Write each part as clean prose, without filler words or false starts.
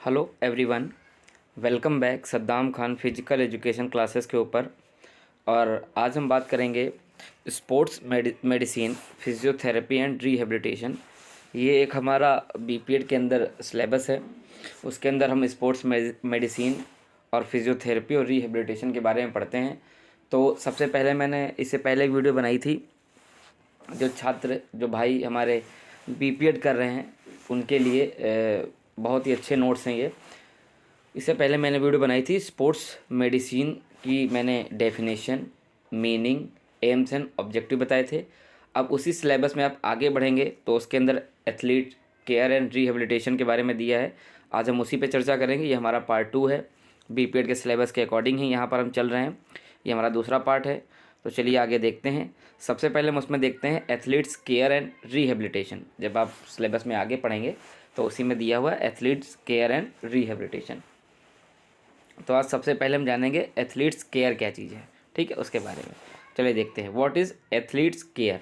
Hello everyone, welcome back Saddam Khan physical education classes के ऊपर। और आज हम बात करेंगे sports medicine, physiotherapy and rehabilitation. ये एक हमारा बीपीएड के अंदर सिलेबस है। उसके अंदर हम स्पोर्ट्स मेडिसिन और फिजियोथेरेपी और रिहेबिलिटेशन के बारे में पढ़ते हैं। तो सबसे पहले मैंने इससे पहले एक वीडियो बनाई थी। जो छात्र जो भाई हमारे बीपीएड कर रहे हैं उनके लिए बहुत ही अच्छे नोट्स हैं ये। इससे पहले मैंने वीडियो बनाई थी स्पोर्ट्स मेडिसिन की, मैंने definition, meaning, AIIMS and objective बताए थे। अब उसी सिलेबस में आप आगे बढ़ेंगे तो उसके अंदर एथलीट केयर एंड रिहेबिलिटेशन के बारे में दिया है। आज हम उसी पे चर्चा करेंगे। ये हमारा पार्ट 2 है, बीपीएड के सिलेबस के अकॉर्डिंग ही यहाँ पर हम चल रहे हैं। ये हमारा दूसरा पार्ट है। तो चलिए आगे देखते हैं। सबसे पहले हम उसमें देखते हैं एथलीट्स केयर एंड रिहेबिलिटेशन। जब आप सिलेबस में आगे पढ़ेंगे तो उसी में दिया हुआ है एथलीट्स केयर एंड रिहेबिलिटेशन। तो आज सबसे पहले हम जानेंगे एथलीट्स केयर क्या चीज़ है, ठीक है, उसके बारे में। चलिए देखते हैं व्हाट इज़ एथलीट्स केयर,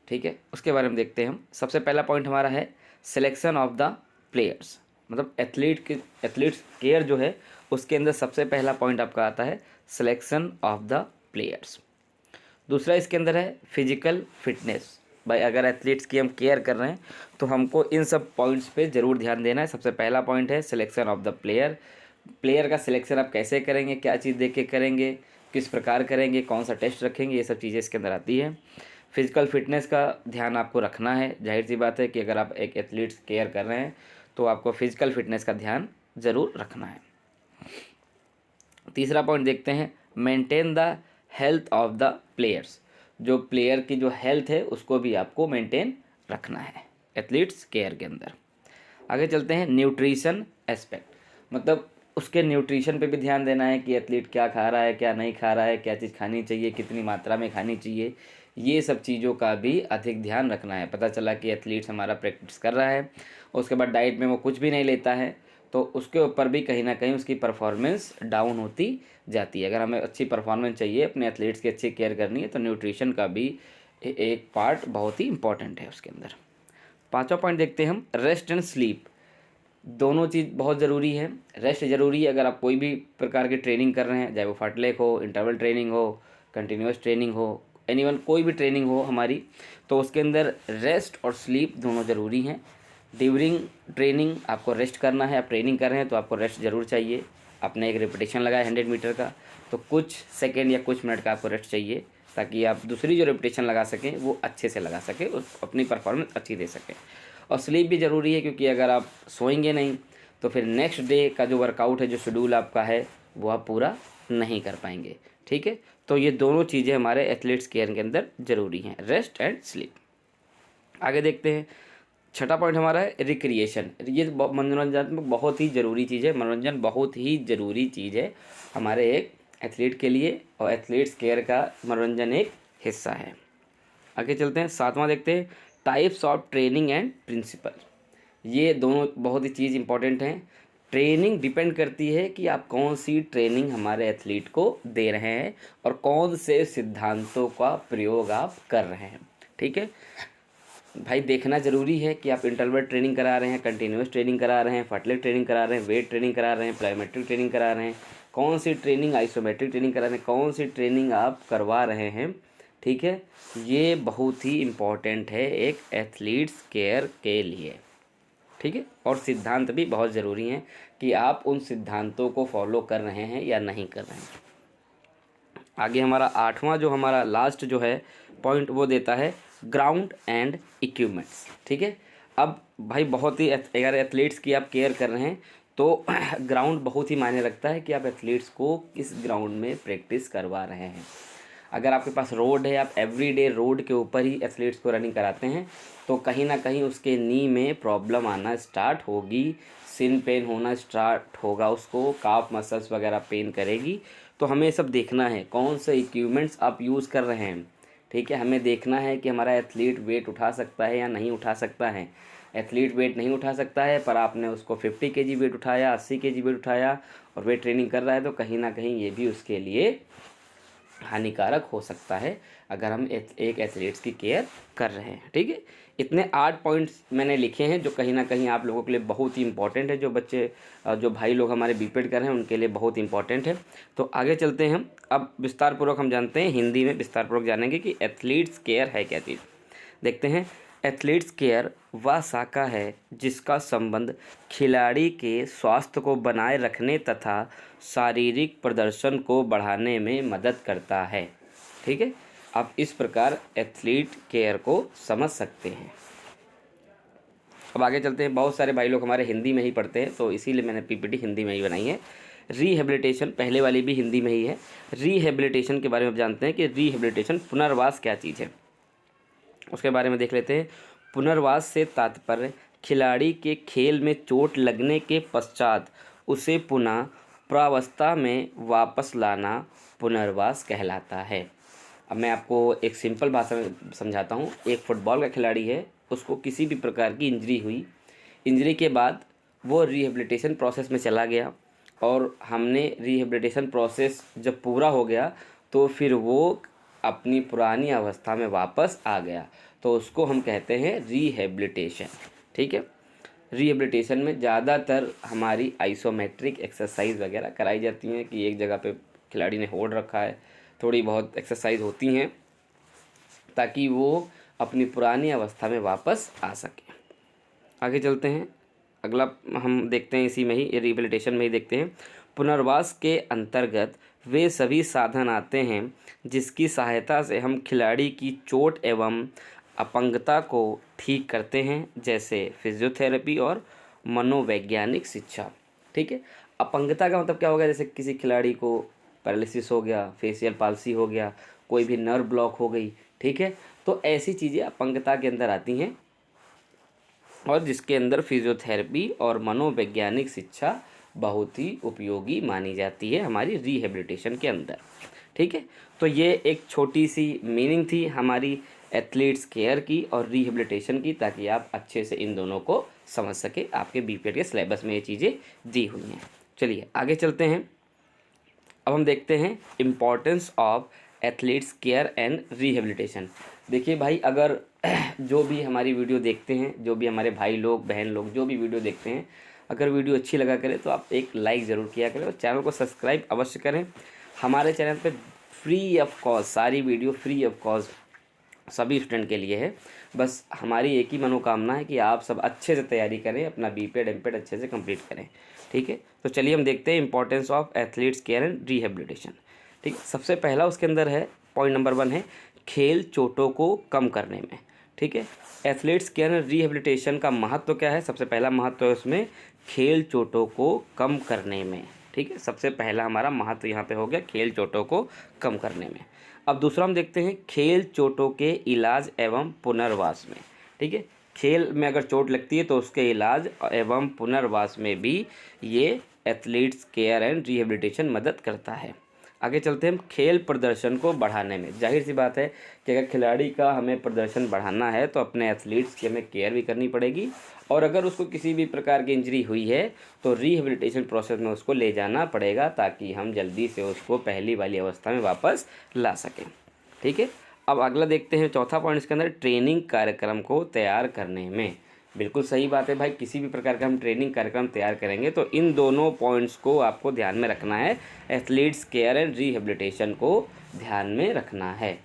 ठीक है, उसके बारे में देखते हैं हम। सबसे पहला पॉइंट हमारा है सिलेक्शन ऑफ द प्लेयर्स। मतलब एथलीट्स केयर जो है उसके अंदर सबसे पहला पॉइंट आपका आता है सिलेक्शन ऑफ द प्लेयर्स। दूसरा इसके अंदर है फिजिकल फिटनेस। भाई अगर एथलीट्स की हम केयर कर रहे हैं तो हमको इन सब पॉइंट्स पे ज़रूर ध्यान देना है। सबसे पहला पॉइंट है selection of the player. Player का सिलेक्शन आप कैसे करेंगे, क्या चीज़ देख के करेंगे, किस प्रकार करेंगे, कौन सा टेस्ट रखेंगे, ये सब चीज़ें इसके अंदर आती है। फिजिकल फिटनेस का ध्यान आपको रखना है। जाहिर सी बात है कि अगर आप एक एथलीट्स केयर कर रहे हैं तो आपको फिजिकल फिटनेस का ध्यान ज़रूर रखना है। तीसरा पॉइंट देखते हैं maintain the health of the players. जो प्लेयर की जो हेल्थ है उसको भी आपको मेंटेन रखना है एथलीट्स केयर के अंदर। आगे चलते हैं न्यूट्रिशन एस्पेक्ट। मतलब उसके न्यूट्रिशन पे भी ध्यान देना है कि एथलीट क्या खा रहा है, क्या नहीं खा रहा है, क्या चीज़ खानी चाहिए, कितनी मात्रा में खानी चाहिए, ये सब चीज़ों का भी अधिक ध्यान रखना है। पता चला कि एथलीट्स हमारा प्रैक्टिस कर रहा है, उसके बाद डाइट में वो कुछ भी नहीं लेता है, तो उसके ऊपर भी कहीं ना कहीं उसकी परफॉर्मेंस डाउन होती जाती है। अगर हमें अच्छी परफॉर्मेंस चाहिए, अपने एथलीट्स की अच्छी केयर करनी है, तो न्यूट्रिशन का भी एक पार्ट बहुत ही इंपॉर्टेंट है उसके अंदर। पांचवा पॉइंट देखते हैं हम रेस्ट एंड स्लीप। दोनों चीज़ बहुत ज़रूरी है। रेस्ट ज़रूरी है। अगर आप कोई भी प्रकार की ट्रेनिंग कर रहे हैं, चाहे वो फाटलेक हो, इंटरवल ट्रेनिंग हो, कंटिन्यूस ट्रेनिंग हो, एनीवन कोई भी ट्रेनिंग हो हमारी, तो उसके अंदर रेस्ट और स्लीप दोनों ज़रूरी हैं। ड्यूरिंग ट्रेनिंग आपको रेस्ट करना है। आप ट्रेनिंग कर रहे हैं तो आपको रेस्ट ज़रूर चाहिए। आपने एक रेपिटेशन लगाया 100 मीटर का, तो कुछ सेकेंड या कुछ मिनट का आपको रेस्ट चाहिए, ताकि आप दूसरी जो रेपिटेशन लगा सकें वो अच्छे से लगा सकें, उस अपनी परफॉर्मेंस अच्छी दे सकें। और स्लीप भी ज़रूरी है, क्योंकि अगर आप सोएंगे नहीं तो फिर नेक्स्ट डे का जो वर्कआउट है, जो शेड्यूल आपका है, वो आप पूरा नहीं कर पाएंगे, ठीक है। तो ये दोनों चीज़ें हमारे एथलीट्स केयर के अंदर ज़रूरी हैं, रेस्ट एंड स्लीप। आगे देखते हैं। छठा पॉइंट हमारा है रिक्रिएशन। ये मनोरंजन बहुत ही ज़रूरी चीज़ है। मनोरंजन बहुत ही ज़रूरी चीज़ है हमारे एक एथलीट के लिए, और एथलीट्स केयर का मनोरंजन एक हिस्सा है। आगे चलते हैं। सातवां देखते हैं types of training and principle. ये दोनों बहुत ही चीज़ इंपॉर्टेंट हैं। ट्रेनिंग डिपेंड करती है कि आप कौन सी ट्रेनिंग हमारे एथलीट को दे रहे हैं और कौन से सिद्धांतों का प्रयोग आप कर रहे हैं, ठीक है। भाई देखना ज़रूरी है कि आप इंटरवल ट्रेनिंग करा रहे हैं, कंटिन्यूस ट्रेनिंग करा रहे हैं, फाटलेक ट्रेनिंग करा रहे हैं, वेट ट्रेनिंग करा रहे हैं, प्लायोमेट्रिक ट्रेनिंग करा रहे हैं, कौन सी ट्रेनिंग, आइसोमेट्रिक ट्रेनिंग करा रहे हैं, कौन सी ट्रेनिंग आप करवा रहे हैं, ठीक है। ये बहुत ही इम्पॉर्टेंट है एक एथलीट्स केयर के लिए, ठीक है। और सिद्धांत भी बहुत ज़रूरी हैं कि आप उन सिद्धांतों को फॉलो कर रहे हैं या नहीं कर रहे हैं। आगे हमारा आठवां जो हमारा लास्ट जो है पॉइंट, वो देता है ग्राउंड एंड इक्विपमेंट्स, ठीक है। अब भाई बहुत ही अगर एथलीट्स की आप केयर कर रहे हैं तो ग्राउंड बहुत ही मायने रखता है कि आप एथलीट्स को किस ग्राउंड में प्रैक्टिस करवा रहे हैं। अगर आपके पास रोड है, आप एवरीडे रोड के ऊपर ही एथलीट्स को रनिंग कराते हैं, तो कहीं ना कहीं उसके नी में प्रॉब्लम आना स्टार्ट होगी, सिन पेन होना स्टार्ट होगा, उसको काफ मसल्स वगैरह पेन करेगी। तो हमें सब देखना है कौन से इक्विपमेंट्स आप यूज़ कर रहे हैं, ठीक है। हमें देखना है कि हमारा एथलीट वेट उठा सकता है या नहीं उठा सकता है। एथलीट वेट नहीं उठा सकता है पर आपने उसको 50 केजी वेट उठाया, 80 केजी वेट उठाया और वेट ट्रेनिंग कर रहा है, तो कहीं ना कहीं ये भी उसके लिए हानिकारक हो सकता है अगर हम एक एथलीट्स की केयर कर रहे हैं। ठीक है, इतने 8 पॉइंट्स मैंने लिखे हैं जो कहीं ना कहीं आप लोगों के लिए बहुत ही इंपॉर्टेंट है, जो बच्चे जो भाई लोग हमारे बीपेड कर रहे हैं उनके लिए बहुत इंपॉर्टेंट है। तो आगे चलते हैं हम, अब विस्तारपूर्वक हम जानते हैं, हिंदी में विस्तारपूर्वक जानेंगे कि एथलीट्स केयर है क्या चीज़। देखते हैं, एथलीट्स केयर वह शाखा है जिसका संबंध खिलाड़ी के स्वास्थ्य को बनाए रखने तथा शारीरिक प्रदर्शन को बढ़ाने में मदद करता है। ठीक है, आप इस प्रकार एथलीट केयर को समझ सकते हैं। अब आगे चलते हैं, बहुत सारे भाई लोग हमारे हिंदी में ही पढ़ते हैं तो इसीलिए मैंने पीपीटी हिंदी में ही बनाई है। रिहेबिलिटेशन, पहले वाली भी हिंदी में ही है। रिहेबिलिटेशन के बारे में आप जानते हैं कि रिहेबिलिटेशन पुनर्वास क्या चीज़ है, उसके बारे में देख लेते हैं। पुनर्वास से तात्पर्य खिलाड़ी के खेल में चोट लगने के पश्चात उसे पुनः प्रावस्था में वापस लाना पुनर्वास कहलाता है। अब मैं आपको एक सिंपल भाषा में समझाता हूँ। एक फुटबॉल का खिलाड़ी है, उसको किसी भी प्रकार की इंजरी हुई, इंजरी के बाद वो रिहेबिलिटेशन प्रोसेस में चला गया और हमने रिहेबिलिटेशन प्रोसेस जब पूरा हो गया तो फिर वो अपनी पुरानी अवस्था में वापस आ गया, तो उसको हम कहते हैं रिहेबिलिटेशन। ठीक है, रिहेबिलिटेशन में ज़्यादातर हमारी आइसोमेट्रिक एक्सरसाइज वगैरह कराई जाती हैं कि एक जगह पे खिलाड़ी ने होल्ड रखा है, थोड़ी बहुत एक्सरसाइज होती हैं ताकि वो अपनी पुरानी अवस्था में वापस आ सके। आगे चलते हैं, अगला हम देखते हैं इसी में ही, रिहेबिलिटेशन में ही देखते हैं। पुनर्वास के अंतर्गत वे सभी साधन आते हैं जिसकी सहायता से हम खिलाड़ी की चोट एवं अपंगता को ठीक करते हैं, जैसे फिजियोथेरेपी और मनोवैज्ञानिक शिक्षा। ठीक है, अपंगता का मतलब क्या होगा, जैसे किसी खिलाड़ी को पैरालिसिस हो गया, फेशियल पाल्सी हो गया, कोई भी नर्व ब्लॉक हो गई। ठीक है, तो ऐसी चीज़ें अपंगता के अंदर आती हैं और जिसके अंदर फिजियोथेरेपी और मनोवैज्ञानिक शिक्षा बहुत ही उपयोगी मानी जाती है हमारी रिहेबिलिटेशन के अंदर। ठीक है, तो ये एक छोटी सी मीनिंग थी हमारी एथलीट्स केयर की और रिहेबिलिटेशन की, ताकि आप अच्छे से इन दोनों को समझ सके। आपके बीपीएड के सिलेबस में ये चीज़ें दी हुई हैं। चलिए आगे चलते हैं, अब हम देखते हैं importance of athletes care and rehabilitation. देखिए भाई, अगर जो भी हमारी वीडियो देखते हैं, जो भी हमारे भाई लोग बहन लोग जो भी वीडियो देखते हैं, अगर वीडियो अच्छी लगा करें तो आप एक लाइक ज़रूर किया करें और चैनल को सब्सक्राइब अवश्य करें। हमारे चैनल पे फ्री ऑफ कॉस्ट सारी वीडियो फ्री ऑफ कॉस्ट सभी स्टूडेंट के लिए है। बस हमारी एक ही मनोकामना है कि आप सब अच्छे से तैयारी करें, अपना बीपेड एमपेड अच्छे से कंप्लीट करें। ठीक है, तो चलिए हम देखते हैं importance of athletes care and rehabilitation. ठीक, सबसे पहला उसके अंदर है, पॉइंट नंबर 1 है खेल चोटों को कम करने में। ठीक है, एथलीट्स केयर एंड रिहेबिलिटेशन का महत्व क्या है, सबसे पहला महत्व है उसमें खेल चोटों को कम करने में। ठीक है, सबसे पहला हमारा महत्व यहाँ पे हो गया खेल चोटों को कम करने में। अब दूसरा हम देखते हैं खेल चोटों के इलाज एवं पुनर्वास में। ठीक है, खेल में अगर चोट लगती है तो उसके इलाज एवं पुनर्वास में भी ये एथलीट्स केयर एंड रिहेबिलिटेशन मदद करता है। आगे चलते हैं हम, खेल प्रदर्शन को बढ़ाने में। जाहिर सी बात है कि अगर खिलाड़ी का हमें प्रदर्शन बढ़ाना है तो अपने एथलीट्स की हमें केयर भी करनी पड़ेगी, और अगर उसको किसी भी प्रकार की इंजरी हुई है तो रिहेबिलिटेशन प्रोसेस में उसको ले जाना पड़ेगा ताकि हम जल्दी से उसको पहली वाली अवस्था में वापस ला सकें। ठीक है, अब अगला देखते हैं, चौथा पॉइंट इसके अंदर ट्रेनिंग कार्यक्रम को तैयार करने में। बिल्कुल सही बात है भाई, किसी भी प्रकार का हम ट्रेनिंग कार्यक्रम तैयार करेंगे तो इन दोनों पॉइंट्स को आपको ध्यान में रखना है, एथलीट्स केयर एंड रिहेबिलिटेशन को ध्यान में रखना है।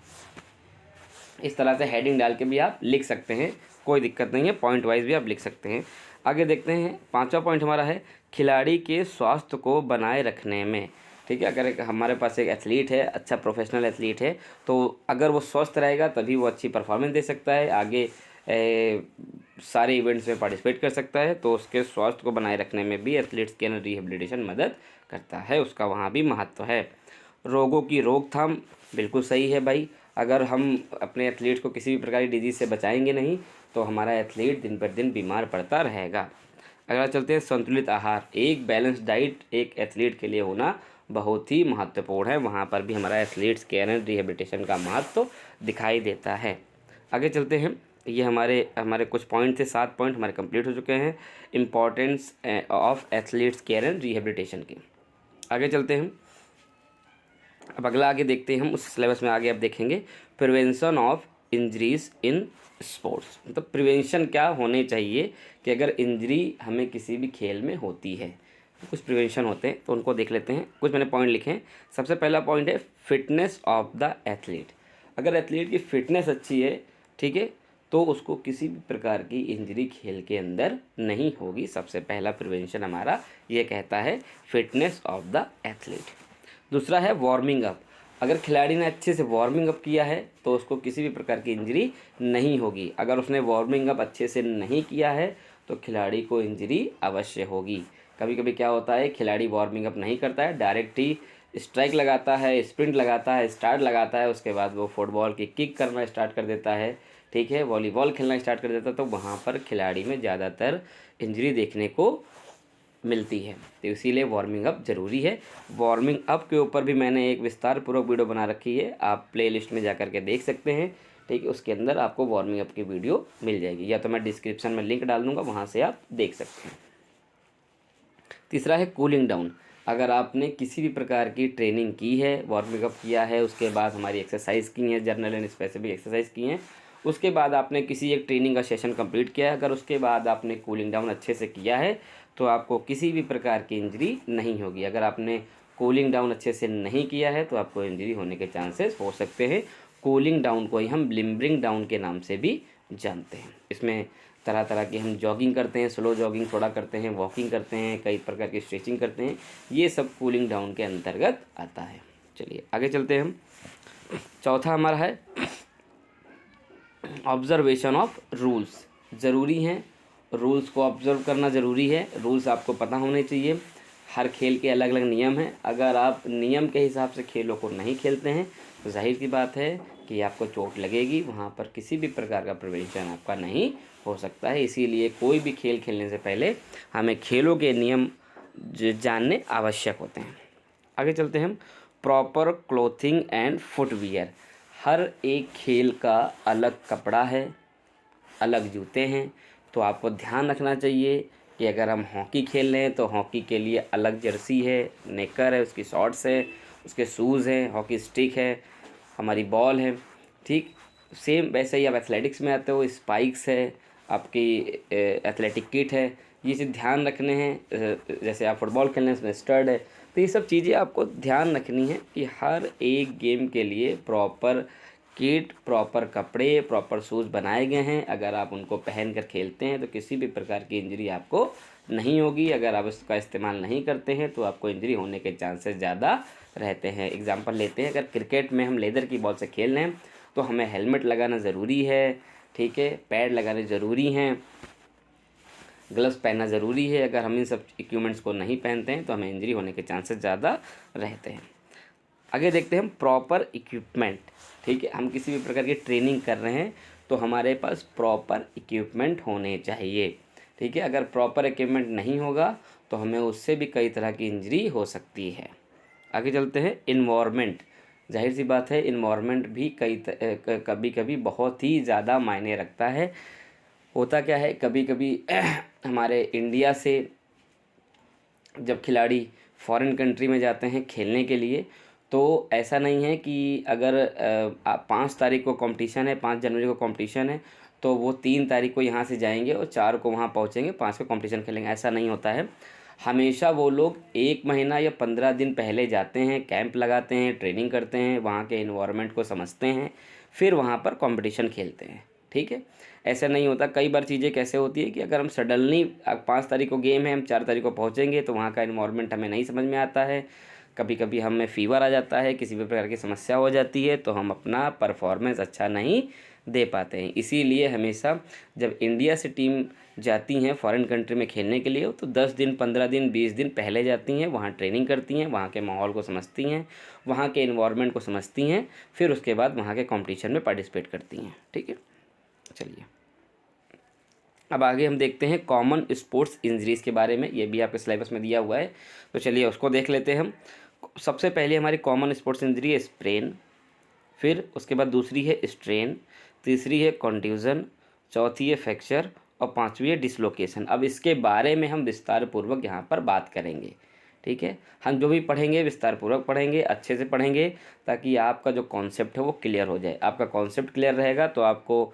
इस तरह से हेडिंग डाल के भी आप लिख सकते हैं, कोई दिक्कत नहीं है, पॉइंट वाइज भी आप लिख सकते हैं। आगे देखते हैं, पांचवा पॉइंट हमारा है खिलाड़ी के स्वास्थ्य को बनाए रखने में। ठीक है, अगर हमारे पास एक एथलीट है, अच्छा प्रोफेशनल एथलीट है, तो अगर वो स्वस्थ रहेगा तभी वो अच्छी परफॉर्मेंस दे सकता है, आगे सारे इवेंट्स में पार्टिसिपेट कर सकता है। तो उसके स्वास्थ्य को बनाए रखने में भी एथलीट्स केयर एंड रिहेबिलिटेशन मदद करता है, उसका वहाँ भी महत्व है। रोगों की रोकथाम, बिल्कुल सही है भाई, अगर हम अपने एथलीट को किसी भी प्रकार की डिजीज़ से बचाएंगे नहीं तो हमारा एथलीट दिन पर दिन बीमार पड़ता रहेगा। अगला चलते हैं, संतुलित आहार, एक बैलेंस डाइट एक एथलीट के लिए होना बहुत ही महत्वपूर्ण है, वहाँ पर भी हमारा एथलीट्स केयर एंड रिहेबिलिटेशन का महत्व दिखाई देता है। आगे चलते हैं, ये हमारे कुछ पॉइंट थे, 7 पॉइंट हमारे कंप्लीट हो चुके हैं importance of athletes care and rehabilitation की। आगे चलते हैं, अब अगला आगे देखते हैं हम, उस सिलेबस में आगे आप देखेंगे prevention of injuries in sports. मतलब प्रिवेंशन क्या होने चाहिए कि अगर इंजरी हमें किसी भी खेल में होती है तो कुछ प्रिवेंशन होते हैं, तो उनको देख लेते हैं। कुछ मैंने पॉइंट लिखे हैं। सबसे पहला पॉइंट है फिटनेस ऑफ द एथलीट। अगर एथलीट की फिटनेस अच्छी है, ठीक है, तो उसको किसी भी प्रकार की इंजरी खेल के अंदर नहीं होगी। सबसे पहला प्रिवेंशन हमारा ये कहता है फिटनेस ऑफ द एथलीट। दूसरा है वार्मिंग अप। अगर खिलाड़ी ने अच्छे से वार्मिंग अप किया है तो उसको किसी भी प्रकार की इंजरी नहीं होगी। अगर उसने वार्मिंग अप अच्छे से नहीं किया है तो खिलाड़ी को इंजरी अवश्य होगी। कभी कभी क्या होता है, खिलाड़ी वार्मिंग अप नहीं करता है, डायरेक्ट ही स्ट्राइक लगाता है, स्प्रिंट लगाता है, स्टार्ट लगाता है, उसके बाद वो फुटबॉल की किक करना स्टार्ट कर देता है, ठीक है, वॉलीबॉल खेलना स्टार्ट कर देता है, तो वहाँ पर खिलाड़ी में ज़्यादातर इंजरी देखने को मिलती है। तो इसीलिए वार्मिंग अप ज़रूरी है। वार्मिंग अप के ऊपर भी मैंने एक विस्तार पूर्वक वीडियो बना रखी है, आप प्लेलिस्ट में जा कर के देख सकते हैं, ठीक है। उसके अंदर आपको वार्मिंग अप की वीडियो मिल जाएगी, या तो मैं डिस्क्रिप्शन में लिंक डाल दूँगा, वहाँ से आप देख सकते हैं। तीसरा है कूलिंग डाउन। अगर आपने किसी भी प्रकार की ट्रेनिंग की है, वार्मिंग अप किया है, उसके बाद हमारी एक्सरसाइज की है, जनरल एंड स्पेसिफिक एक्सरसाइज की हैं, उसके बाद आपने किसी एक ट्रेनिंग का सेशन कंप्लीट किया है, अगर उसके बाद आपने कूलिंग डाउन अच्छे से किया है तो आपको किसी भी प्रकार की इंजरी नहीं होगी। अगर आपने कूलिंग डाउन अच्छे से नहीं किया है तो आपको इंजरी होने के चांसेस हो सकते हैं। कूलिंग डाउन को ही हम लिम्बरिंग डाउन के नाम से भी जानते हैं। इसमें तरह तरह की हम जॉगिंग करते हैं, स्लो जॉगिंग थोड़ा करते हैं, वॉकिंग करते हैं, कई प्रकार की स्ट्रेचिंग करते हैं, ये सब कूलिंग डाउन के अंतर्गत आता है। चलिए आगे चलते हैं हम। चौथा हमारा है ऑब्जर्वेशन ऑफ रूल्स। ज़रूरी हैं, रूल्स को ऑब्जर्व करना ज़रूरी है। रूल्स आपको पता होने चाहिए। हर खेल के अलग अलग नियम हैं। अगर आप नियम के हिसाब से खेलों को नहीं खेलते हैं तो जाहिर सी बात है कि आपको चोट लगेगी, वहाँ पर किसी भी प्रकार का प्रिवेंशन आपका नहीं हो सकता है। इसीलिए कोई भी खेल खेलने से पहले हमें खेलों के नियम जानने आवश्यक होते हैं। आगे चलते हैं हम। Proper clothing and footwear. हर एक खेल का अलग कपड़ा है, अलग जूते हैं, तो आपको ध्यान रखना चाहिए कि अगर हम हॉकी खेल रहे हैं तो हॉकी के लिए अलग जर्सी है, नेकर है, उसकी शॉर्ट्स है, उसके शूज़ हैं, हॉकी स्टिक है, हमारी बॉल है, ठीक। सेम वैसे ही आप एथलेटिक्स में आते हो, स्पाइक्स है, आपकी एथलेटिक किट है, ये चीज़ ध्यान रखने हैं। जैसे आप फुटबॉल खेलने हैं उसमें स्टड है, तो ये सब चीज़ें आपको ध्यान रखनी है कि हर एक गेम के लिए प्रॉपर किट, प्रॉपर कपड़े, प्रॉपर शूज़ बनाए गए हैं। अगर आप उनको पहन कर खेलते हैं तो किसी भी प्रकार की इंजरी आपको नहीं होगी। अगर आप इसका इस्तेमाल नहीं करते हैं तो आपको इंजरी होने के चांसेस ज़्यादा रहते हैं। एग्जांपल लेते हैं, अगर क्रिकेट में हम लेदर की बॉल से खेल रहे हैं तो हमें हेलमेट लगाना ज़रूरी है, ठीक है, पैड लगाने ज़रूरी हैं, ग्लव्स पहनना ज़रूरी है। अगर हम इन सब इक्विपमेंट्स को नहीं पहनते हैं तो हमें इंजरी होने के चांसेस ज़्यादा रहते हैं। आगे देखते हैं हम प्रॉपर इक्विपमेंट, ठीक है। हम किसी भी प्रकार की ट्रेनिंग कर रहे हैं तो हमारे पास प्रॉपर इक्विपमेंट होने चाहिए, ठीक है। अगर प्रॉपर इक्विपमेंट नहीं होगा तो हमें उससे भी कई तरह की इंजरी हो सकती है। आगे चलते हैं इन्वायरमेंट। जाहिर सी बात है, इन्वायरमेंट भी कभी कभी बहुत ही ज़्यादा मायने रखता है। होता क्या है, कभी कभी हमारे इंडिया से जब खिलाड़ी फॉरेन कंट्री में जाते हैं खेलने के लिए, तो ऐसा नहीं है कि अगर 5 तारीख को कंपटीशन है, 5 जनवरी को कंपटीशन है, तो वो 3 तारीख को यहाँ से जाएंगे और 4 को वहाँ पहुँचेंगे, 5 को कंपटीशन खेलेंगे, ऐसा नहीं होता है। हमेशा वो लोग 1 महीना या 15 दिन पहले जाते हैं, कैंप लगाते हैं, ट्रेनिंग करते हैं, वहाँ के इन्वायरमेंट को समझते हैं, फिर वहाँ पर कंपटीशन खेलते हैं, ठीक है। ऐसा नहीं होता। कई बार चीज़ें कैसे होती है कि अगर हम सडनली 5 तारीख को गेम है, हम 4 तारीख को पहुँचेंगे तो वहाँ का इन्वायरमेंट हमें नहीं समझ में आता है। कभी कभी हमें फ़ीवर आ जाता है, किसी भी प्रकार की समस्या हो जाती है, तो हम अपना परफॉर्मेंस अच्छा नहीं दे पाते हैं। इसीलिए हमेशा जब इंडिया से टीम जाती हैं फॉरेन कंट्री में खेलने के लिए तो 10 दिन, 15 दिन, 20 दिन पहले जाती हैं, वहाँ ट्रेनिंग करती हैं, वहाँ के माहौल को समझती हैं, वहाँ के इन्वायरमेंट को समझती हैं, फिर उसके बाद वहाँ के कॉम्पिटिशन में पार्टिसिपेट करती हैं, ठीक है। चलिए अब आगे हम देखते हैं कॉमन स्पोर्ट्स इंजरीज़ के बारे में। ये भी आपके सिलेबस में दिया हुआ है, तो चलिए उसको देख लेते हैं हम। सबसे पहले हमारी कॉमन स्पोर्ट्स इंजरी है स्प्रेन, फिर उसके बाद दूसरी है स्ट्रेन, तीसरी है कॉन्ट्यूज़न, चौथी है फ्रैक्चर और पांचवी है डिसलोकेशन। अब इसके बारे में हम विस्तार पूर्वक यहाँ पर बात करेंगे, ठीक है, हम जो भी पढ़ेंगे विस्तार पूर्वक पढ़ेंगे, अच्छे से पढ़ेंगे, ताकि आपका जो कॉन्सेप्ट है वो क्लियर हो जाए। आपका कॉन्सेप्ट क्लियर रहेगा तो आपको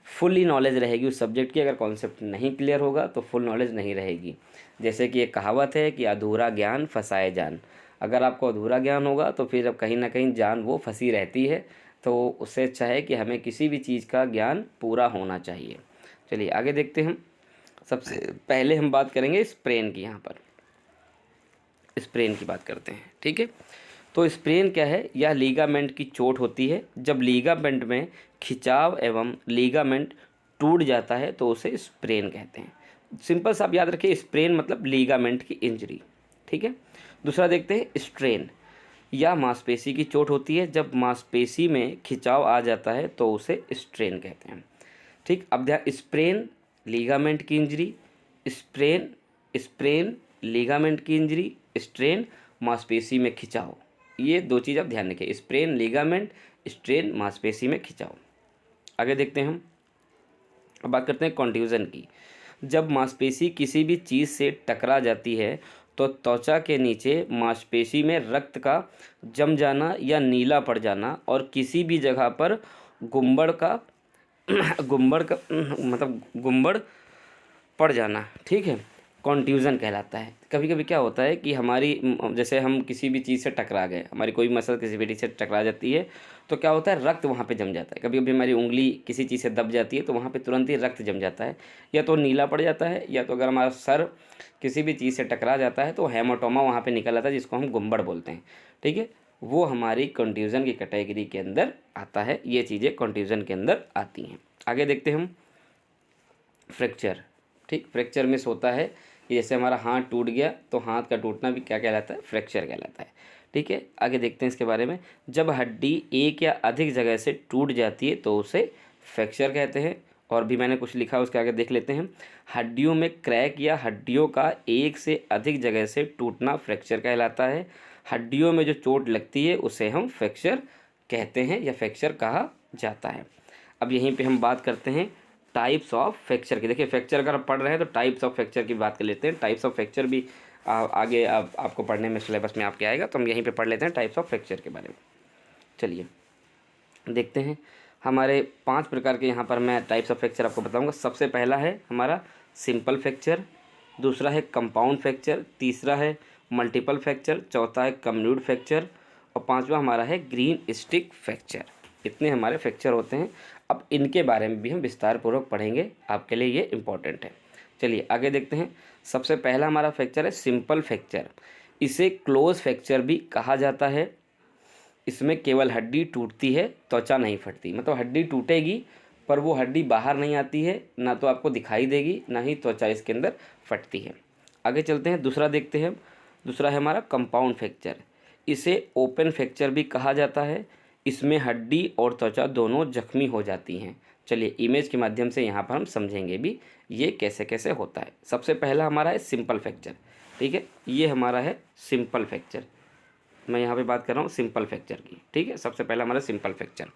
फुल्ली नॉलेज रहेगी उस सब्जेक्ट की। अगर कॉन्सेप्ट नहीं क्लियर होगा तो फुल नॉलेज नहीं रहेगी। जैसे कि एक कहावत है कि अधूरा ज्ञान फंसाए जान। अगर आपको अधूरा ज्ञान होगा तो फिर अब कहीं ना कहीं जान वो फंसी रहती है। तो उससे अच्छा है कि हमें किसी भी चीज़ का ज्ञान पूरा होना चाहिए। चलिए आगे देखते हैं। सबसे पहले हम बात करेंगे स्प्रेन की। यहाँ पर स्प्रेन की बात करते हैं, ठीक है। तो स्प्रेन क्या है? यह लीगामेंट की चोट होती है। जब लीगामेंट में खिंचाव एवं लीगामेंट टूट जाता है तो उसे स्प्रेन कहते हैं। सिंपल सा आप याद रखिए, स्प्रेन मतलब लीगामेंट की इंजरी, ठीक है। दूसरा देखते हैं स्ट्रेन। यह मांसपेशी की चोट होती है। जब मांसपेशी में खिंचाव आ जाता है तो उसे स्ट्रेन कहते हैं, ठीक। अब ध्यान, स्प्रेन लीगामेंट की इंजरी, स्प्रेन स्प्रेन लीगामेंट की इंजरी, स्ट्रेन मांसपेशी में खिंचाव। ये दो चीज़ आप ध्यान रखिए, स्प्रेन लीगामेंट, स्ट्रेन मांसपेशी में खिंचाव। आगे देखते हैं हम। अब बात करते हैं कॉन्ट्यूजन की। जब मांसपेशी किसी भी चीज़ से टकरा जाती है तो त्वचा के नीचे मांसपेशी में रक्त का जम जाना या नीला पड़ जाना और किसी भी जगह पर गुम्बड़ का गुम्बड़ का मतलब गुम्बड़ पड़ जाना, ठीक है, कॉन्ट्यूज़न कहलाता है। कभी कभी क्या होता है कि हमारी जैसे हम किसी भी चीज़ से टकरा गए, हमारी कोई मसल किसी भी चीज़ से टकरा जाती है तो क्या होता है, रक्त वहाँ पे जम जाता है। कभी कभी हमारी उंगली किसी चीज़ से दब जाती है तो वहाँ पे तुरंत ही रक्त जम जाता है, या तो नीला पड़ जाता है, या तो अगर हमारा सर किसी भी चीज़ से टकरा जाता है तो हेमाटोमा वहाँ पे निकल आता है, जिसको हम गुम्बड़ बोलते हैं, ठीक है। वो हमारी कॉन्ट्यूज़न की कैटेगरी के अंदर आता है। ये चीज़ें कॉन्ट्यूज़न के अंदर आती हैं। आगे देखते हैं हम फ्रैक्चर, ठीक। फ्रैक्चर मिस होता है कि जैसे हमारा हाथ टूट गया तो हाथ का टूटना भी क्या कहलाता है? फ्रैक्चर कहलाता है, ठीक है। आगे देखते हैं इसके बारे में। जब हड्डी एक या अधिक जगह से टूट जाती है तो उसे फ्रैक्चर कहते हैं। और भी मैंने कुछ लिखा, उसके आगे देख लेते हैं। हड्डियों में क्रैक या हड्डियों का एक से अधिक जगह से टूटना फ्रैक्चर कहलाता है। हड्डियों में जो चोट लगती है उसे हम फ्रैक्चर कहते हैं या फ्रैक्चर कहा जाता है। अब यहीं पे हम बात करते हैं टाइप्स ऑफ फ्रैक्चर की। देखिए फ्रैक्चर अगर आप पढ़ रहे हैं तो टाइप्स ऑफ फ्रैक्चर की बात कर लेते हैं। टाइप्स ऑफ फ्रैक्चर भी आगे आपको पढ़ने में सिलेबस में आपके आएगा, तो हम यहीं पे पढ़ लेते हैं टाइप्स ऑफ फ्रैक्चर के बारे में। चलिए देखते हैं। हमारे 5 प्रकार के यहाँ पर मैं टाइप्स ऑफ फ्रैक्चर आपको बताऊँगा। सबसे पहला है हमारा सिंपल फ्रैक्चर, दूसरा है कंपाउंड फ्रैक्चर, तीसरा है मल्टीपल फ्रैक्चर, चौथा है कम्यूनिट फ्रैक्चर और पांचवा हमारा है ग्रीन स्टिक फ्रैक्चर। इतने हमारे फ्रैक्चर होते हैं। अब इनके बारे में भी हम विस्तार पूर्वक पढ़ेंगे, आपके लिए ये इम्पोर्टेंट है। चलिए आगे देखते हैं। सबसे पहला हमारा फ्रैक्चर है सिंपल फ्रैक्चर। इसे क्लोज फ्रैक्चर भी कहा जाता है। इसमें केवल हड्डी टूटती है, त्वचा नहीं फटती। मतलब हड्डी टूटेगी पर वो हड्डी बाहर नहीं आती है, ना तो आपको दिखाई देगी, ना ही त्वचा इसके अंदर फटती है। आगे चलते हैं, दूसरा देखते हैं। दूसरा है हमारा कंपाउंड फ्रैक्चर। इसे ओपन फ्रैक्चर भी कहा जाता है। इसमें हड्डी और त्वचा दोनों जख्मी हो जाती हैं। चलिए इमेज के माध्यम से यहाँ पर हम समझेंगे भी ये कैसे कैसे होता है। सबसे पहला हमारा है सिंपल फ्रैक्चर, ठीक है। ये हमारा है सिंपल फ्रैक्चर, मैं यहाँ पे बात कर रहा हूँ सिंपल फ्रैक्चर की, ठीक है। सबसे पहला हमारा सिंपल फ्रैक्चर।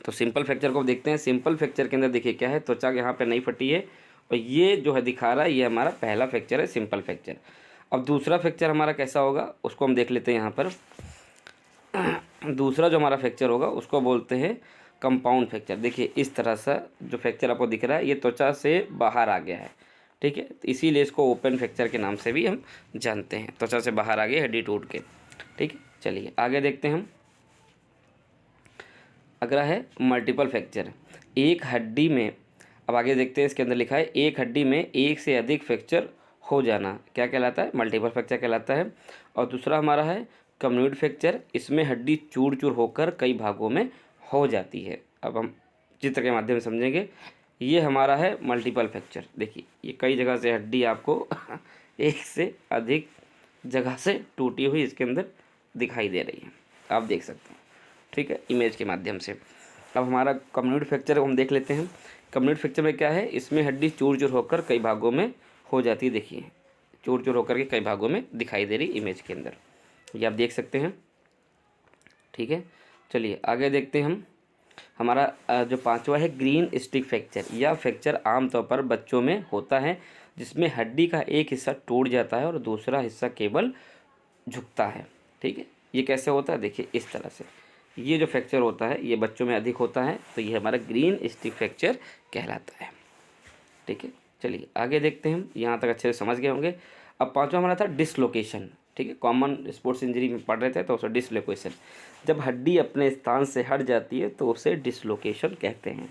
तो सिंपल फ्रैक्चर को देखते हैं। सिंपल फ्रैक्चर के अंदर देखिए क्या है, त्वचा यहाँ पे नहीं फटी है और ये जो है दिखा रहा है, ये हमारा पहला फ्रैक्चर है सिंपल फ्रैक्चर। अब दूसरा फ्रैक्चर हमारा कैसा होगा उसको हम देख लेते हैं यहाँ पर। दूसरा जो हमारा फ्रैक्चर होगा उसको बोलते हैं कंपाउंड फ्रैक्चर। देखिए इस तरह से जो फ्रैक्चर आपको दिख रहा है ये त्वचा से बाहर आ गया है, ठीक है। तो इसीलिए इसको ओपन फ्रैक्चर के नाम से भी हम जानते हैं। त्वचा से बाहर आ गई हड्डी टूट के, ठीक है। चलिए आगे देखते हैं हम। अगला है मल्टीपल फ्रैक्चर। एक हड्डी में, अब आगे देखते हैं इसके अंदर लिखा है एक हड्डी में एक से अधिक फ्रैक्चर हो जाना क्या कहलाता है? मल्टीपल फ्रैक्चर कहलाता है। और दूसरा हमारा है कम्यूनिट फ्रैक्चर। इसमें हड्डी चूर चूर होकर कई भागों में हो जाती है। अब हम चित्र के माध्यम से समझेंगे। ये हमारा है मल्टीपल फ्रैक्चर। देखिए ये कई जगह से हड्डी आपको एक से अधिक जगह से टूटी हुई इसके अंदर दिखाई दे रही है, आप देख सकते हैं, ठीक है, इमेज के माध्यम से। अब हमारा कम्यूनिट फ्रैक्चर हम देख लेते हैं। कम्यूनिट फ्रैक्चर में क्या है, इसमें हड्डी चूर चूर होकर कई भागों में हो जाती है। देखिए चूर चूर होकर के कई भागों में दिखाई दे रही इमेज के अंदर, ये आप देख सकते हैं, ठीक है। चलिए आगे देखते हैं हम। हमारा जो पांचवा है ग्रीन स्टिक फ्रैक्चर। यह फ्रैक्चर आमतौर पर बच्चों में होता है जिसमें हड्डी का एक हिस्सा टूट जाता है और दूसरा हिस्सा केवल झुकता है। ठीक है, ये कैसे होता है, देखिए इस तरह से। ये जो फ्रैक्चर होता है ये बच्चों में अधिक होता है, तो ये हमारा ग्रीन स्टिक फ्रैक्चर कहलाता है। ठीक है, चलिए आगे देखते हैं हम, यहाँ तक अच्छे से समझ गए होंगे। अब पांचवा हमारा था डिसलोकेशन। ठीक है, कॉमन स्पोर्ट्स इंजरी में पढ़ रहे थे तो उसे डिसलोकेशन, जब हड्डी अपने स्थान से हट जाती है तो उसे डिसलोकेशन कहते हैं।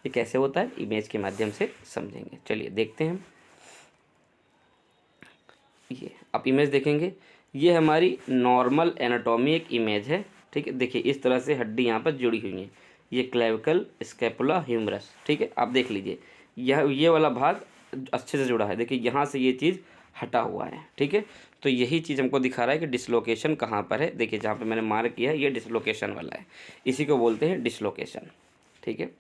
ये कैसे होता है, इमेज के माध्यम से समझेंगे। चलिए देखते हैं। ये आप इमेज देखेंगे, ये हमारी नॉर्मल एनाटॉमी एक इमेज है। ठीक है, देखिए इस तरह से हड्डी यहाँ पर जुड़ी हुई है, ये क्लेविकल, स्कैपुला, ह्यूमरस। ठीक है, आप देख लीजिए ये वाला भाग अच्छे से जुड़ा है, देखिए यहाँ से ये चीज़ हटा हुआ है। ठीक है, तो यही चीज़ हमको दिखा रहा है कि डिसलोकेशन कहाँ पर है। देखिए जहाँ पे मैंने मार्क किया है ये डिसलोकेशन वाला है, इसी को बोलते हैं डिसलोकेशन। ठीक है,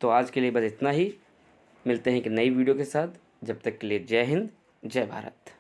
तो आज के लिए बस इतना ही, मिलते हैं एक नई वीडियो के साथ। जब तक के लिए जय हिंद, जय भारत।